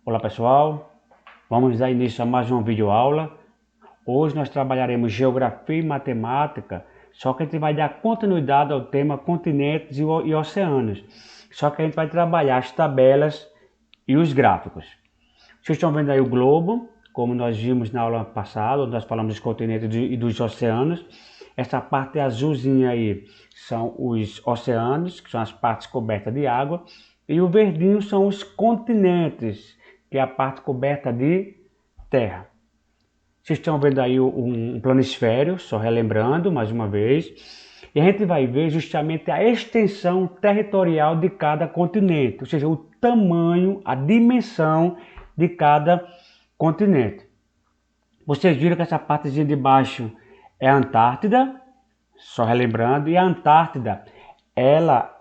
Olá pessoal, vamos dar início a mais uma videoaula. Hoje nós trabalharemos geografia e matemática, só que a gente vai dar continuidade ao tema continentes e oceanos. Só que a gente vai trabalhar as tabelas e os gráficos. Vocês estão vendo aí o globo, como nós vimos na aula passada, onde nós falamos dos continentes e dos oceanos. Essa parte azulzinha aí são os oceanos, que são as partes cobertas de água, e o verdinho são os continentes, que é a parte coberta de terra. Vocês estão vendo aí um planisfério, só relembrando mais uma vez, e a gente vai ver justamente a extensão territorial de cada continente, ou seja, o tamanho, a dimensão de cada continente. Vocês viram que essa partezinha de baixo é a Antártida, só relembrando, e a Antártida, ela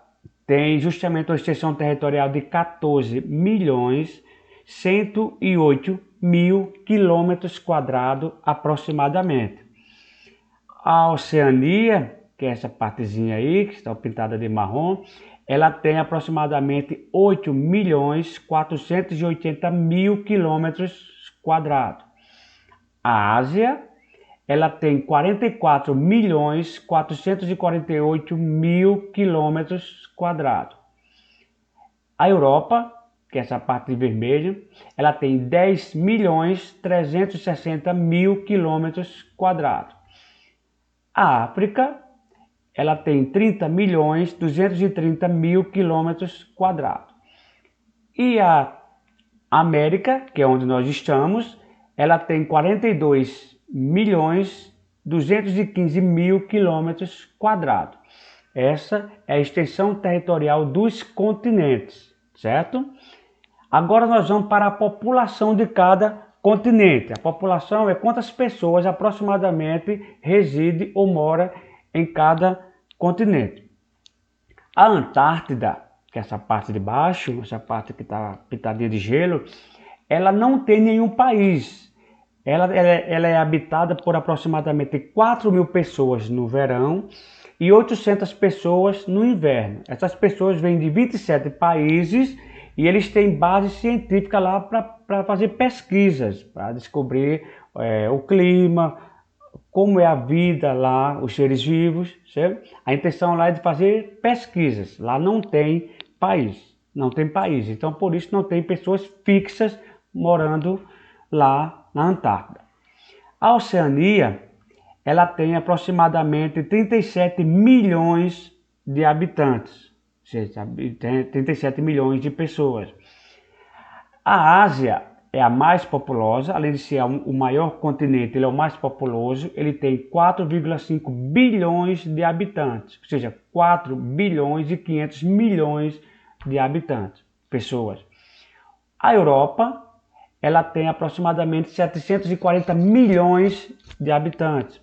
tem justamente uma extensão territorial de 14.108.000 quilômetros quadrados aproximadamente. A Oceania, que é essa partezinha aí, que está pintada de marrom, ela tem aproximadamente 8.480.000 quilômetros quadrados. A Ásia, ela tem 44.448.000 quilômetros quadrados. A Europa, que é essa parte de vermelho, ela tem 10.360.000 quilômetros quadrados. A África, ela tem 30.230.000 quilômetros quadrados. E a América, que é onde nós estamos, ela tem 42.215.000 quilômetros quadrados. Essa é a extensão territorial dos continentes, certo? Agora nós vamos para a população de cada continente. A população é quantas pessoas aproximadamente reside ou mora em cada continente. A Antártida, que é essa parte de baixo, essa parte que está pintadinha de gelo, ela não tem nenhum país. Ela é habitada por aproximadamente 4.000 pessoas no verão e 800 pessoas no inverno. Essas pessoas vêm de 27 países e eles têm base científica lá para fazer pesquisas, para descobrir o clima, como é a vida lá, os seres vivos, certo? A intenção lá é de fazer pesquisas. Lá não tem país, então por isso não tem pessoas fixas morando lá na Antártida. A Oceania, ela tem aproximadamente 37 milhões de habitantes, ou seja, tem 37 milhões de pessoas. A Ásia é a mais populosa, além de ser o maior continente, ele é o mais populoso, ele tem 4,5 bilhões de habitantes, ou seja, 4 bilhões e 500 milhões de habitantes, pessoas. A Europa, ela tem aproximadamente 740 milhões de habitantes.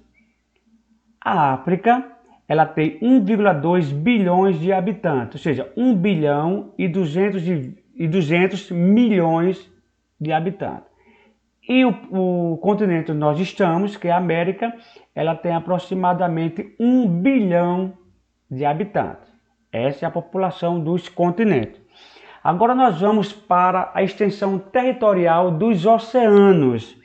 A África, ela tem 1,2 bilhões de habitantes, ou seja, 1 bilhão e 200 milhões de habitantes. E o continente onde nós estamos, que é a América, ela tem aproximadamente 1 bilhão de habitantes. Essa é a população dos continentes. Agora nós vamos para a extensão territorial dos oceanos.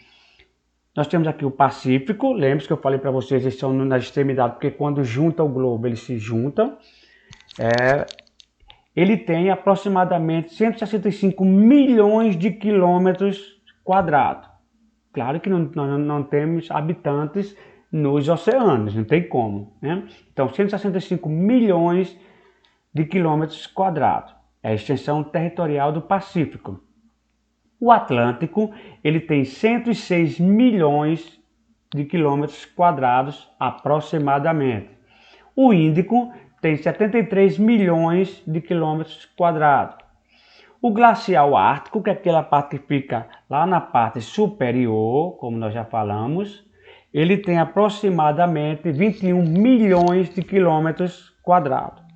Nós temos aqui o Pacífico, lembre-se que eu falei para vocês, eles estão na extremidade, porque quando junta o globo, eles se juntam. Ele tem aproximadamente 165 milhões de quilômetros quadrados. Claro que não temos habitantes nos oceanos, não tem como, né? Então, 165 milhões de quilômetros quadrados. É a extensão territorial do Pacífico. O Atlântico, ele tem 106 milhões de quilômetros quadrados aproximadamente. O Índico tem 73 milhões de quilômetros quadrados. O glacial ártico, que é aquela parte que fica lá na parte superior, como nós já falamos, ele tem aproximadamente 21 milhões de quilômetros quadrados.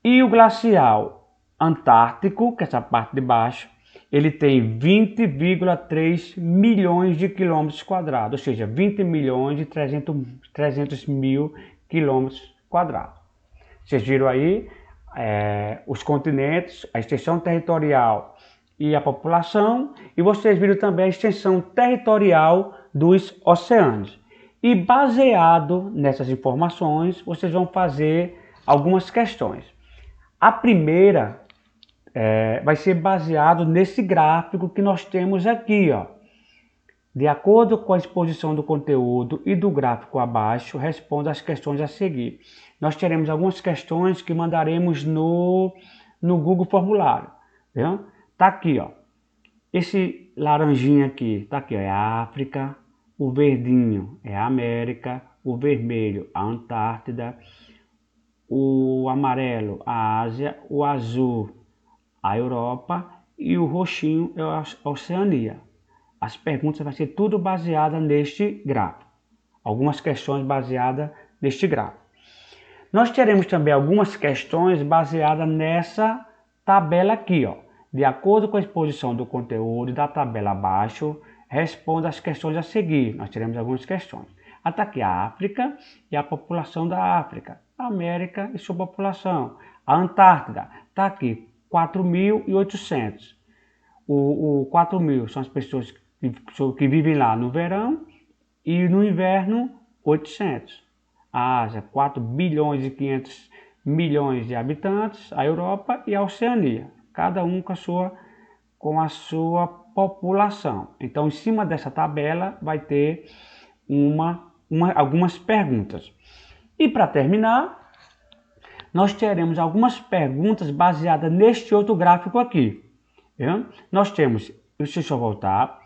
E o glacial antártico, que é essa parte de baixo, ele tem 20,3 milhões de quilômetros quadrados, ou seja, 20 milhões e 300 mil quilômetros quadrados. Vocês viram aí os continentes, a extensão territorial e a população, e vocês viram também a extensão territorial dos oceanos. E baseado nessas informações, vocês vão fazer algumas questões. A primeira vai ser baseado nesse gráfico que nós temos aqui, ó. De acordo com a exposição do conteúdo e do gráfico abaixo, responda as questões a seguir. Nós teremos algumas questões que mandaremos no Google Formulário. Viu? Tá aqui, ó. Esse laranjinha aqui, tá aqui, ó, é a África. O verdinho é a América. O vermelho, a Antártida. O amarelo, a Ásia. O azul, a Europa. E o roxinho é a Oceania. As perguntas vão ser tudo baseadas neste gráfico. Algumas questões baseadas neste gráfico. Nós teremos também algumas questões baseadas nessa tabela aqui, ó. De acordo com a exposição do conteúdo da tabela abaixo, responda as questões a seguir. Nós teremos algumas questões. Até aqui a África e a população da África. A América e sua população. A Antártida está aqui, 4.800. O 4.000 são as pessoas que vivem lá no verão e no inverno 800. A Ásia, 4 bilhões e 500 milhões de habitantes, a Europa e a Oceania, cada um com a sua população. Então, em cima dessa tabela vai ter algumas perguntas. E para terminar, nós teremos algumas perguntas baseadas neste outro gráfico aqui. Viu? Nós temos, deixa eu voltar.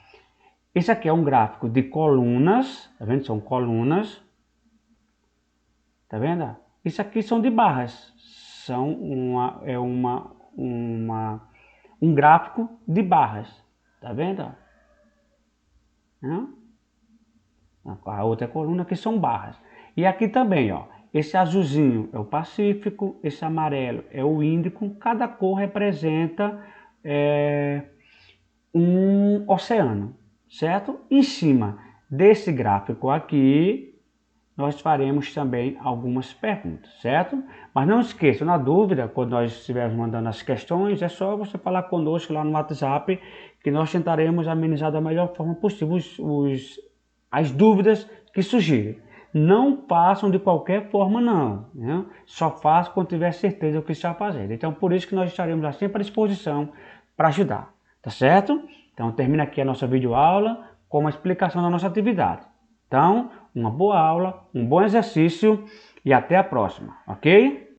Esse aqui é um gráfico de colunas, tá vendo? São colunas, tá vendo? Isso aqui são de barras, são um gráfico de barras, tá vendo? A outra coluna aqui são barras. E aqui também, ó, esse azulzinho é o Pacífico, esse amarelo é o Índico, cada cor representa um oceano. Certo? Em cima desse gráfico aqui, nós faremos também algumas perguntas, certo? Mas não esqueça, na dúvida, quando nós estivermos mandando as questões, é só você falar conosco lá no WhatsApp, que nós tentaremos amenizar da melhor forma possível as dúvidas que surgirem. Não façam de qualquer forma, não, né? Só faça quando tiver certeza do que está fazendo. Então, por isso que nós estaremos lá sempre à disposição para ajudar, tá certo? Então, termina aqui a nossa videoaula com uma explicação da nossa atividade. Então, uma boa aula, um bom exercício e até a próxima, ok?